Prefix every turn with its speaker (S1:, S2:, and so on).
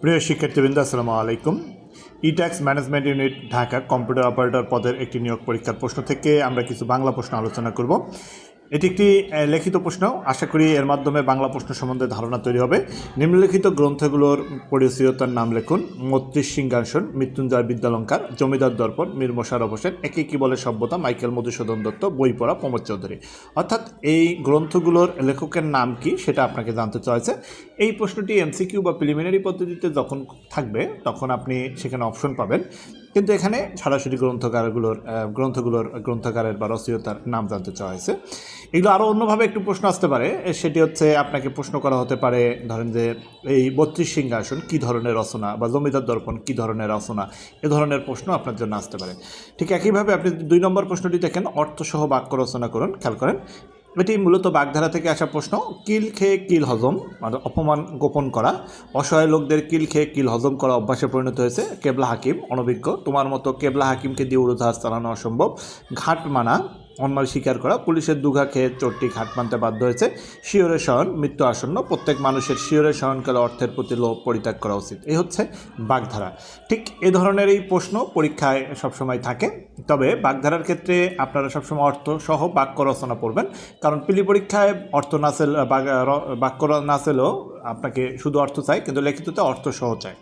S1: প্রিয় শিক্ষার্থীবৃন্দ, আসসালামু আলাইকুম। E tax management unit Dhaka computer operator পদের একটি নিয়োগ পরীক্ষার প্রশ্ন থেকে আমরা কিছু বাংলা প্রশ্ন আলোচনা করব। এটি একটি লিখিত প্রশ্ন। আশা করি এর মাধ্যমে বাংলা প্রশ্ন সম্বন্ধে ধারণা তৈরি হবে। নিম্নলিখিত গ্রন্থগুলোর পরিচিতার নাম লিখুন। মৈত্রী সিংহাসন, মৃত্যুঞ্জয় বিদ্যালঙ্কার, জমিদার দর্পণ, মীর মোশাররফ হোসেন, একে কি বলে সভ্যতা, মাইকেল মধুসূদন দত্ত, বই পড়া, প্রমোদ চৌধুরী। অর্থাৎ এই গ্রন্থগুলোর লেখকের নাম কি সেটা আপনাকে জানতে চাইছে। এই প্রশ্নটি এমসিকিউ বা প্রিলিমিনারি পদ্ধতিতে যখন থাকবে তখন আপনি সেখানে অপশন পাবেন, কিন্তু এখানে সরাসরি গ্রন্থকারের বা রচয়িতার নাম জানতে চাওয়া হয়েছে। এগুলো আরও অন্যভাবে একটু প্রশ্ন আসতে পারে। সেটি হচ্ছে, আপনাকে প্রশ্ন করা হতে পারে, ধরেন যে এই ৩২ সিংহাসন কী ধরনের রচনা, বা জমিদার দর্পণ কী ধরনের রচনা, এ ধরনের প্রশ্ন আপনার জন্য আসতে পারে। ঠিক একইভাবে আপনি ২ নম্বর প্রশ্নটি দেখেন, অর্থসহ বাক্য রচনা করুন। খেয়াল করেন, এটি মূলত বাগধারা থেকে আসা প্রশ্ন। কিল খেয়ে কিল হজম, মানে অপমান গোপন করা। অসহায় লোকদের কিল খেয়ে কিল হজম করা অভ্যাসে পরিণত হয়েছে। কেবলা হাকিম অনভিজ্ঞ, তোমার মতো কেবলা হাকিমকে দিয়ে উড়োজাহাজ চালানো অসম্ভব। ঘাট মানা, অন্যায় স্বীকার করা। পুলিশের দুঘা খেয়ে চোরটি ঘাট মানতে বাধ্য হয়েছে। শিয়রে শয়ন, মৃত্যু আসন্ন। প্রত্যেক মানুষের শিয়রে শয়নকালে অর্থের প্রতি লোভ পরিত্যাগ করা উচিত। এই হচ্ছে বাগধারা। ঠিক এ ধরনের এই প্রশ্ন পরীক্ষায় সবসময় থাকে। তবে বাগধারার ক্ষেত্রে আপনারা সবসময় অর্থ সহ বাক্য রচনা পড়বেন, কারণ পিলি পরীক্ষায় অর্থ না বাক্য না চাইলেও আপনাকে শুধু অর্থ চাই, কিন্তু লিখিততে অর্থ সহ চায়।